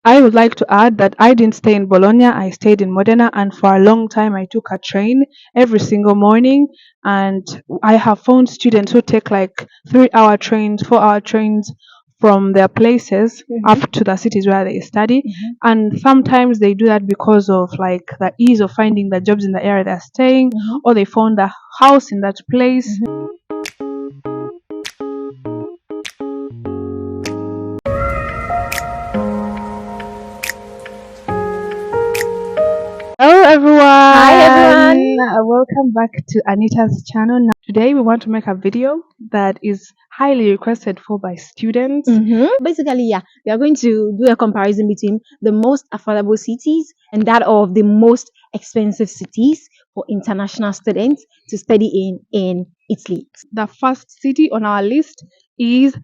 I would like to add that I didn't stay in Bologna, I stayed in Modena, and for a long time I took a train every single morning. And I have found students who take like 3 hour trains, 4 hour trains from their places Mm-hmm. up to the cities where they study. Mm-hmm. And sometimes they do that because of like the ease of finding the jobs in the area they're staying, Mm-hmm. or they found the house in that place. Hello Hi everyone! everyone. Welcome back to Anita's channel. Now, today we want to make a video that is highly requested for by students. Basically, yeah, we are going to do a comparison between the most affordable cities and that of the most expensive cities for international students to study in Italy. The first city on our list is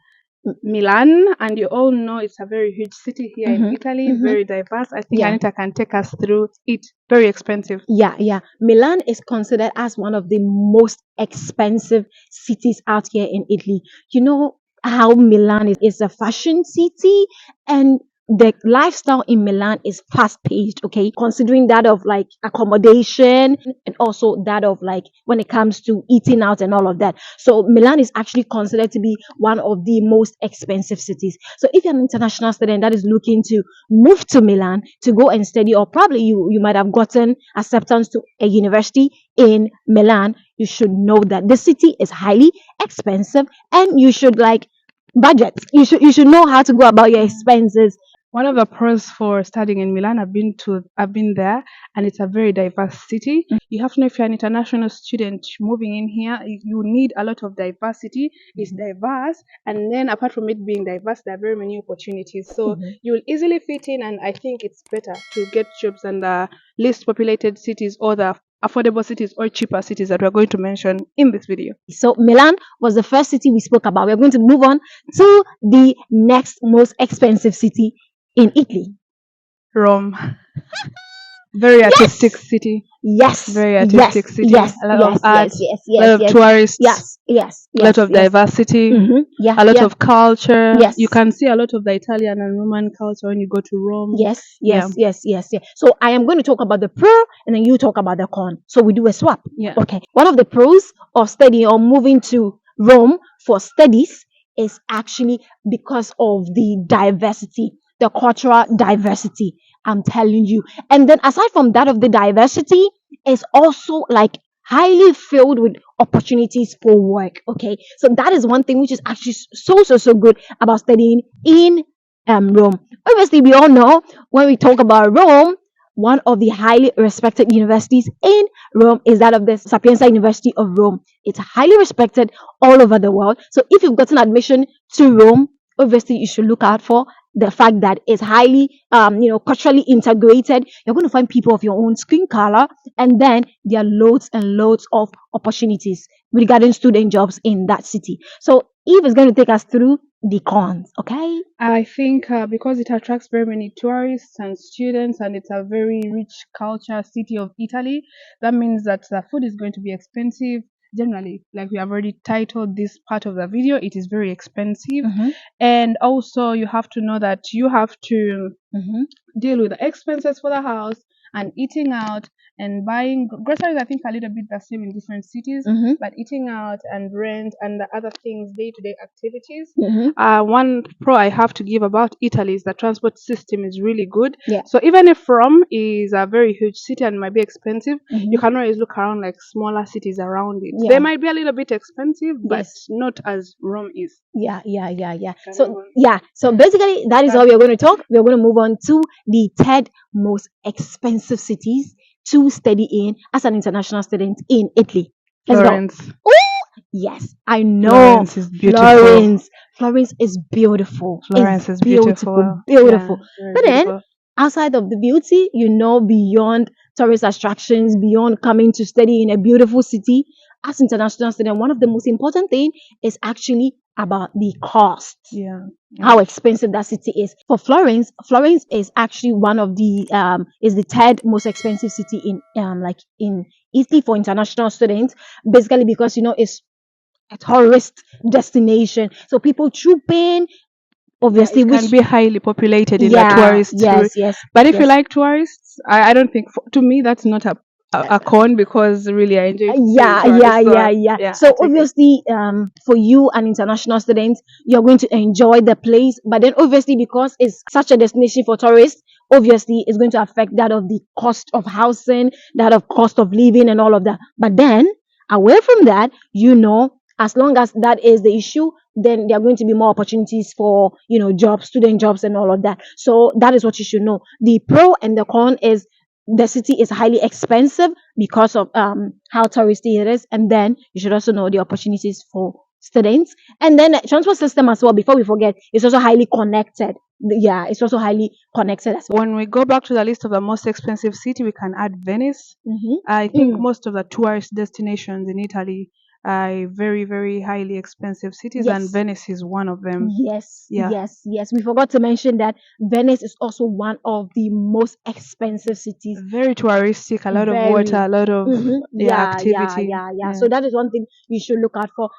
Milan, and you all know it's a very huge city here in Mm-hmm. Italy, Mm-hmm. very diverse. I think Yeah. Anita can take us through it. Very expensive. Yeah. Milan is considered as one of the most expensive cities out here in Italy. You know how Milan is a fashion city, and the lifestyle in Milan is fast paced, okay? Considering that of like accommodation and also that of like when it comes to eating out and all of that. So Milan is actually considered to be one of the most expensive cities. So if you're an international student that is looking to move to Milan to go and study, or probably you might have gotten acceptance to a university in Milan, you should know that the city is highly expensive and you should like budget. You should know how to go about your expenses. One of the pros for studying in Milan, I've been there, and it's a very diverse city. You have to know if you're an international student moving in here, you need a lot of diversity. It's diverse, and then apart from it being diverse, there are very many opportunities. So you'll easily fit in, and I think it's better to get jobs in the least populated cities or the affordable cities or cheaper cities that we're going to mention in this video. So Milan was the first city we spoke about. We're going to move on to the next most expensive city in Italy. Rome, very artistic city. Yes, Very yes, artistic city. yes, A lot yes, of art, yes, a lot of tourists, yes, a lot of diversity, Yeah, a lot of culture. yes, You can see a lot of the Italian and Roman culture when you go to Rome. yes. So I am going to talk about the pro and then you talk about the con. So we do a swap. Yeah. Okay. One of the pros of studying or moving to Rome for studies is actually because of the diversity, the cultural diversity. I'm telling you. And then aside from that of the diversity, it's also like highly filled with opportunities for work. Okay. So that is one thing which is actually so good about studying in Rome. Obviously, we all know when we talk about Rome, one of the highly respected universities in Rome is that of the Sapienza University of Rome. It's highly respected all over the world. So if you've gotten admission to Rome, obviously you should look out for the fact that it's highly, culturally integrated. You're going to find people of your own skin color, and then there are loads and loads of opportunities regarding student jobs in that city. So Eve is going to take us through the cons, okay? I think because it attracts very many tourists and students, and it's a very rich culture city of Italy, that means that the food is going to be expensive. Generally, like we have already titled this part of the video, it is very expensive. And also, you have to know that you have to deal with the expenses for the house and eating out and buying groceries. I think a little bit the same in different cities, but eating out and rent and the other things, day-to-day activities. One pro I have to give about Italy is the transport system is really good. Yeah. So even if Rome is a very huge city and might be expensive, you can always look around like smaller cities around it. Yeah. They might be a little bit expensive, but Yes. not as Rome is. Yeah. Can So we- yeah. So basically, that is all we are going to talk. We are going to move on to the third most expensive cities to study in as an international student in Italy. Let's go. Florence. Ooh, yes, I know. Florence is beautiful. Florence is beautiful. Florence is beautiful. Beautiful. Yeah, But very then, beautiful. outside of the beauty, beyond tourist attractions, beyond coming to study in a beautiful city, as international student, one of the most important thing is actually about the cost. Yeah. How expensive that city is. For Florence, Florence is actually one of the is the third most expensive city in Italy for international students. Basically, because it's a tourist destination, so people troop in Yeah, obviously, it can which, be highly populated in the yeah, tourist yes, yes, but if you yes. like tourists, I don't think to me that's not a con because really I enjoy seeing Yeah, yeah, tourists. yeah, So yeah. yeah, I So take it. obviously, for you, an international student, you're going to enjoy the place. But then, obviously, because it's such a destination for tourists, obviously, it's going to affect that of the cost of housing, that of cost of living, and all of that. But then, away from that, as long as that is the issue, then there are going to be more opportunities for jobs, student jobs, and all of that. So that is what you should know. The pro and the con is the city is highly expensive because of how touristy it is, and then you should also know the opportunities for students, and then the transport system as well. Before we forget, it's also highly connected. Yeah, it's also highly connected as well. When we go back to the list of the most expensive city, we can add Venice. I think Mm, most of the tourist destinations in Italy are very, very highly expensive cities, and yes. Venice is one of them. Yes, Yeah, yes, yes. We forgot to mention that Venice is also one of the most expensive cities. very touristic, a lot of water, Very. a lot of yeah Yeah, yeah, activity. yeah, yeah. Yeah. So that is one thing you should look out for.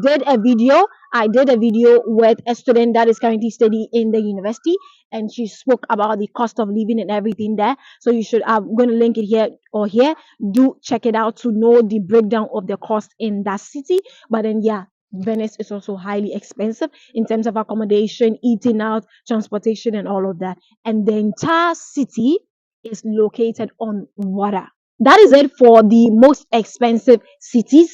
Did a video. I did a video with a student that is currently studying in the university, and she spoke about the cost of living and everything there. So you should. I'm going to link it here or here. Do check it out to know the breakdown of the cost in that city. But then, yeah. Venice is also highly expensive in terms of accommodation, eating out, transportation, and all of that. And the entire city is located on water. That is it for the most expensive cities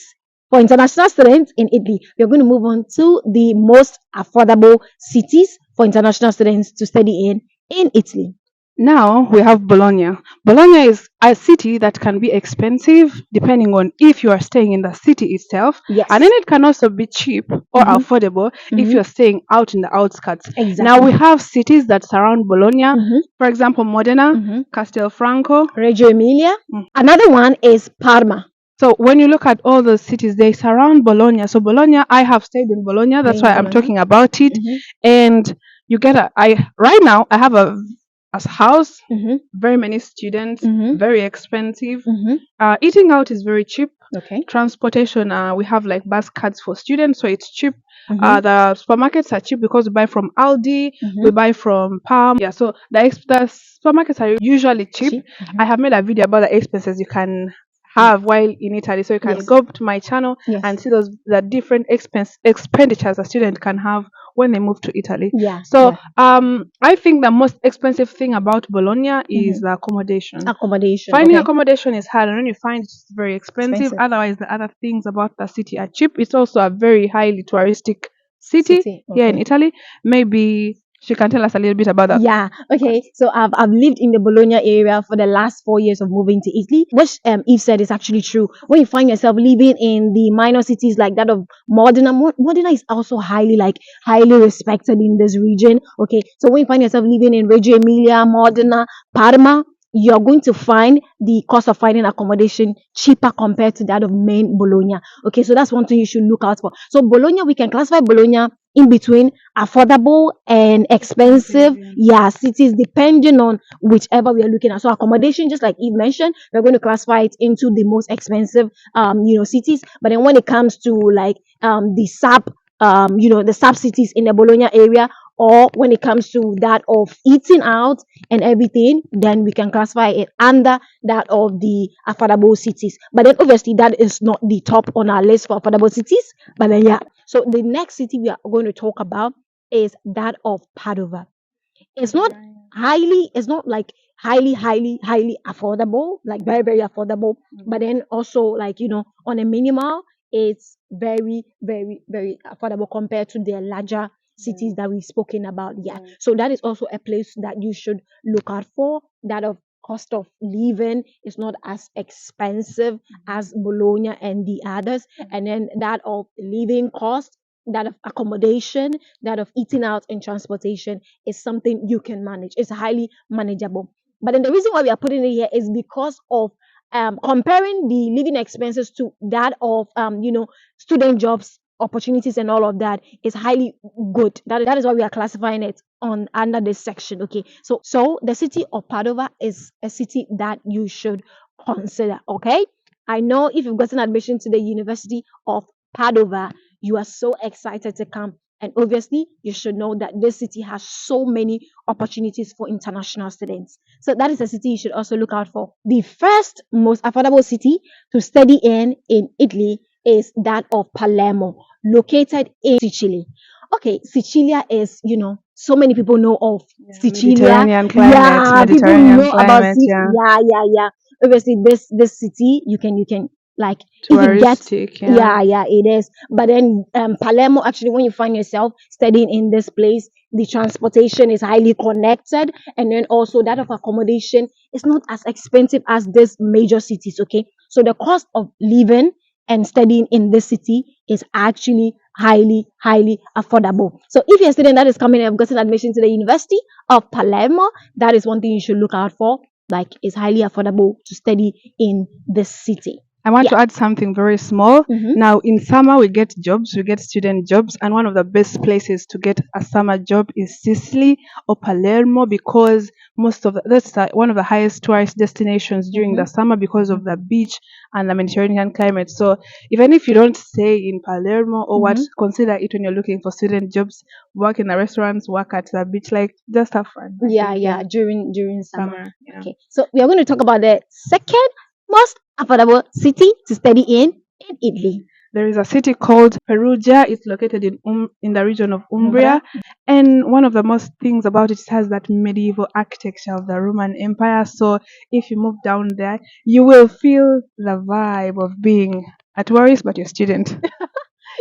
for international students in Italy. We're going to move on to the most affordable cities for international students to study in Italy. Now we have Bologna. Bologna is a city that can be expensive depending on if you are staying in the city itself, and then Yes. it can also be cheap or Mm-hmm. affordable if Mm-hmm. you're staying out in the outskirts. Now Exactly. we have cities that surround Bologna, Mm-hmm. for example, Modena, Mm-hmm. Castelfranco. Reggio Emilia. Mm. Another one is Parma. So when you look at all those cities, they surround Bologna. So Bologna, I have stayed in Bologna. That's why In I'm Bologna. talking about it. Mm-hmm. And you get I right now I have a house, Mm-hmm. very many students, Mm-hmm. very expensive. Mm-hmm. Eating out is very cheap. Okay. Transportation, we have like bus cards for students, so it's cheap. Mm-hmm. The supermarkets are cheap because we buy from Aldi, we Mm-hmm. buy from Palm. Yeah, so the supermarkets are usually cheap. Cheap. Mm-hmm. I have made a video about the expenses you can have while in Italy, so you can Yes. go to my channel Yes. and see those the different expenditures a student can have when they move to Italy. Yeah. So Yeah. I think the most expensive thing about Bologna is Mm-hmm. the accommodation. Accommodation. Finding Okay. accommodation is hard, and when you find it's very expensive. Expensive. Otherwise, the other things about the city are cheap. It's also a very highly touristic city City. here in Okay. Italy. Maybe she can tell us a little bit about that. Yeah. Okay. So I've lived in the Bologna area for the last 4 years of moving to Italy. What Eve said is actually true. When you find yourself living in the minor cities like that of Modena, Modena is also highly respected in this region. Okay. So when you find yourself living in Reggio Emilia, Modena, Parma, you're going to find the cost of finding accommodation cheaper compared to that of main Bologna. Okay, so that's one thing you should look out for. So Bologna, we can classify Bologna in between affordable and expensive, Expensive, yeah. yeah, cities depending on whichever we are looking at. So accommodation, just like Eve mentioned, we're going to classify it into the most expensive cities. But then when it comes to like the the sub cities in the Bologna area, or when it comes to that of eating out and everything, then we can classify it under that of the affordable cities. But then obviously that is not the top on our list for affordable cities. But then yeah. So the next city we are going to talk about is that of Padova. It's not Padova, yeah. it's not like highly affordable, like very, very affordable, but then also like, on a minimal, it's very, very, very affordable compared to the larger cities Yeah. that we've spoken about. Yeah. Yeah. So that is also a place that you should look out for. That of cost of living is not as expensive as Bologna and the others. And then that of living cost, that of accommodation, that of eating out and transportation is something you can manage. It's highly manageable. But then the reason why we are putting it here is because of comparing the living expenses to that of student jobs opportunities and all of that is highly good. That is why we are classifying it on under this section. Okay. So the city of Padova is a city that you should consider. Okay. I know if you've gotten admission to the University of Padova, you are so excited to come. And obviously, you should know that this city has so many opportunities for international students. So that is a city you should also look out for. The first most affordable city to study in Italy is that of Palermo, located in Sicily. Okay, Sicilia is, so many people know of Yeah, Sicilia. Mediterranean climate, Yeah, people Mediterranean know about climate, yeah. Yeah, yeah, yeah. Obviously, this city you can like if it gets Touristic, yeah. yeah, yeah, it is. But then Palermo, actually, when you find yourself studying in this place, the transportation is highly connected, and then also that of accommodation is not as expensive as these major cities. Okay, so the cost of living and studying in this city is actually highly affordable. So if you're a student that is coming and have gotten admission to the University of Palermo, that is one thing you should look out for. Like, it's highly affordable to study in this city. I want Yeah. to add something very small. Mhm. Now, in summer, we get jobs, we get student jobs, and one of the best places to get a summer job is Sicily or Palermo because that's one of the highest tourist destinations during the summer because of the beach and the Mediterranean climate. So, even if you don't stay in Palermo or what, consider it when you're looking for student jobs. Work in the restaurants, work at the beach, like just have fun. I Yeah, think, yeah, during summer. summer. Yeah. Okay, so we are going to talk about the second most affordable city to study in Italy. There is a city called Perugia. It's located in the region of Umbra. Umbria, and one of the most things about it has that medieval architecture of the Roman Empire. So if you move down there, you will feel the vibe of being a tourist, but you're a student.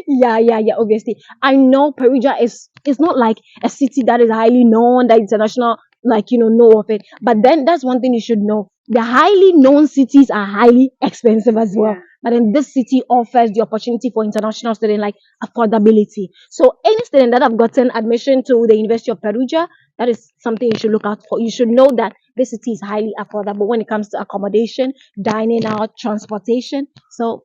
Yeah, yeah, yeah. Obviously, I know Perugia is not like a city that is highly known, that international like know of it. But then that's one thing you should know: the highly known cities are highly expensive as well. Yeah. But then this city offers the opportunity for international students, like affordability. So any student that have gotten admission to the University of Perugia, that is something you should look out for. You should know that this city is highly affordable when it comes to accommodation, dining out, transportation. So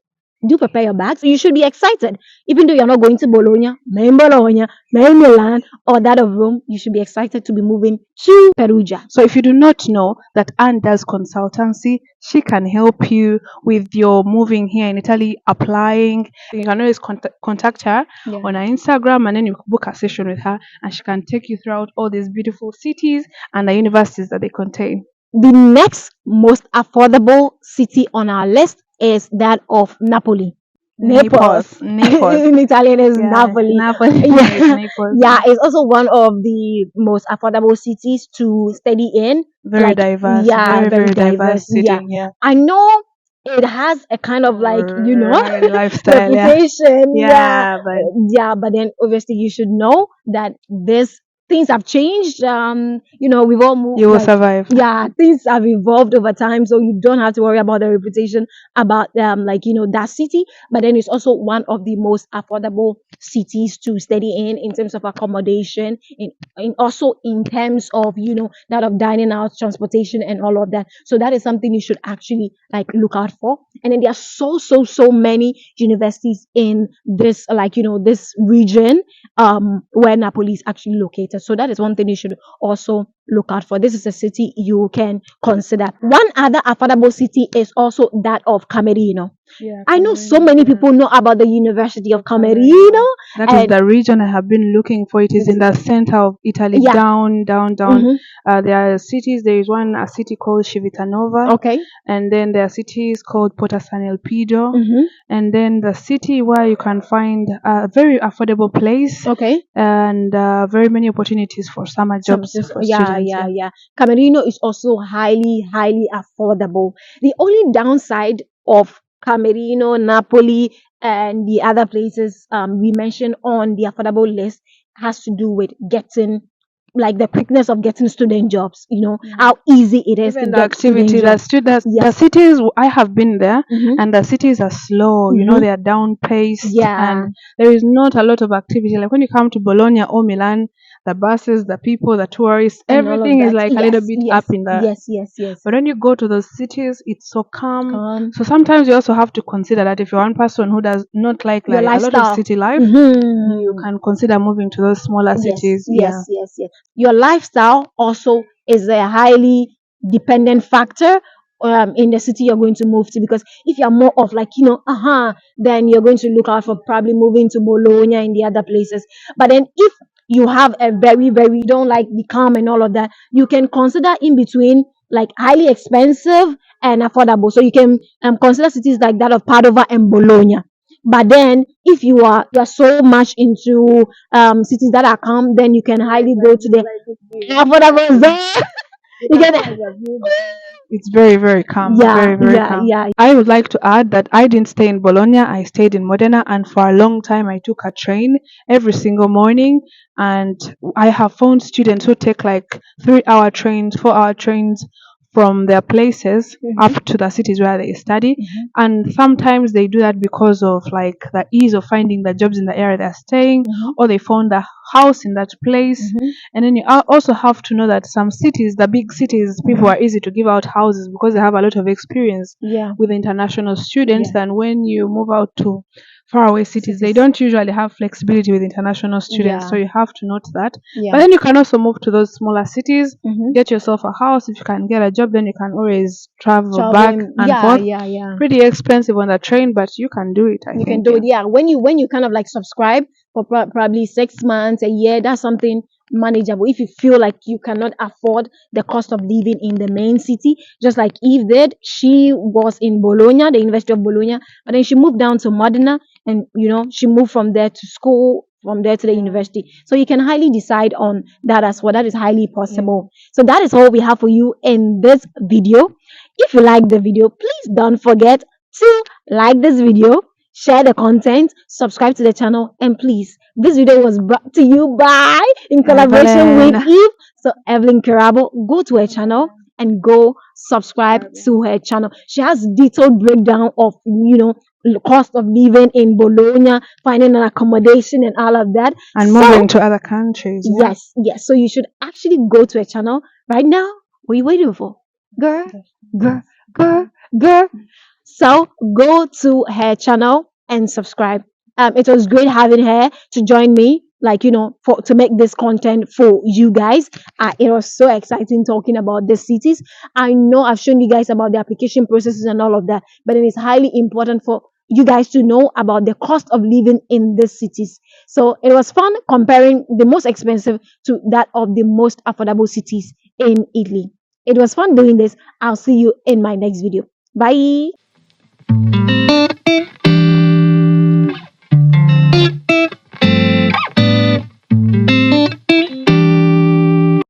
do prepare your bags. You should be excited. Even though you're not going to Bologna, main Milan, or that of Rome, you should be excited to be moving to Perugia. So if you do not know that Anne does consultancy, she can help you with your moving here in Italy, applying. You can always contact her on her Instagram and then you book a session with her and she can take you throughout all these beautiful cities and the universities that they contain. The next most affordable city on our list is that of Napoli. Naples. Naples. In Italian is Yeah, Napoli. Napoli. Yeah. It's Naples. Yeah, it's also one of the most affordable cities to study in. Very diverse. Yeah, Very, very very diverse diverse. city. Yeah. Yeah. I know it has a kind of Lifestyle. Yeah. reputation. Yeah. Yeah, but Yeah, but then obviously you should know that this things have changed. We've all moved. you will survive. Yeah, things have evolved over time, so you don't have to worry about the reputation about that city. But then it's also one of the most affordable cities to study in terms of accommodation, in also in terms of that of dining out, transportation, and all of that. So that is something you should actually like look out for. And then there are so many universities in this this region where Napoli is actually located. So that is one thing you should also look out for. This is a city you can consider. One other affordable city is also that of Camerino. Yeah, I know so Camerino, many yeah. people know about the University of Camerino. Camerino. That is And the region I have been looking for. It is in the center of Italy, Yeah. down. Mhm. There are cities. There is a city called Civitanova, Okay. and then there are cities called Porta San Elpidio, Mhm. and then the city where you can find a very affordable place Okay. and very many opportunities for summer jobs for students. Yeah. Camerino is also highly affordable. The only downside of Camerino, Napoli, and the other places we mentioned on the affordable list has to do with getting like the quickness of getting student jobs. How easy it is Even to the get activity, student the jobs. students, the Yes. cities I have been there, Mhm. and the cities are slow. Mhm. They are down paced, Yeah. and there is not a lot of activity. Like when you come to Bologna or Milan, the buses, the people, the tourists, And all of everything is that. like a little bit up in the. Yes. But when you go to those cities, it's so calm. Calm. So sometimes you also have to consider that if you're one person who does not like Your a lot of lifestyle. city life, Mhm. you can consider moving to those smaller cities. Yeah. Yes. Your lifestyle also is a highly dependent factor in the city you're going to move to. Because if you're more of like, then you're going to look out for probably moving to Bologna and the other places. But then if you have a very, you don't like the calm and all of that, you can consider in between, like highly expensive and affordable. So you can consider cities like that of Padova and Bologna. But then if you are so much into cities that are calm, then you can highly go to the affordable zone. You get it? It's very, very calm. Yeah, Very, very yeah, calm. yeah. I would like to add that I didn't stay in Bologna. I stayed in Modena, and for a long time, I took a train every single morning. And I have found students who take like 3 hour trains, 4 hour trains from their places Mm-hmm. up to the cities where they study. Mm-hmm. And sometimes they do that because of like the ease of finding the jobs in the area they're staying, Mm-hmm. or they found the house in that place. Mm-hmm. And then you also have to know that some cities, the big cities, people are easy to give out houses because they have a lot of experience Yeah, with international students yeah. than when you move out to faraway cities. They Cities. don't usually have flexibility with international students, Yeah, so you have to note that. But yeah. then you can also move to those smaller cities, Mm-hmm. get yourself a house. If you can get a job, then you can always travel back Traveling. and Yeah, forth. yeah, yeah. Pretty expensive on the train, but you can do it, I You can think. do Yeah. it. Yeah, when you kind of like subscribe for probably 6 months, a year, that's something manageable. If you feel like you cannot afford the cost of living in the main city, just like Eve did. She was in Bologna, the University of Bologna, but then she moved down to Modena, and she moved from there to school, from there to the university. So you can highly decide on that as well. That is highly possible. So that is all we have for you in this video. If you like the video, please don't forget to like this video, share the content, subscribe to the channel, and please, this video was brought to you by, in collaboration with Evelyn. Eve. So Evelyn Kirabo, go to her channel and go subscribe to her channel. She has detailed breakdown of the cost of living in Bologna, finding an accommodation and all of that. And So moving to other countries. Yeah. yes, yes. So you should actually go to her channel right now. What are you waiting for? Girl, girl, girl, girl. So go to her channel and subscribe. It was great having her to join me, like for to make this content for you guys. It was so exciting talking about the cities. I know I've shown you guys about the application processes and all of that, but it is highly important for you guys to know about the cost of living in the cities. So it was fun comparing the most expensive to that of the most affordable cities in Italy. It was fun doing this. I'll see you in my next video. Bye.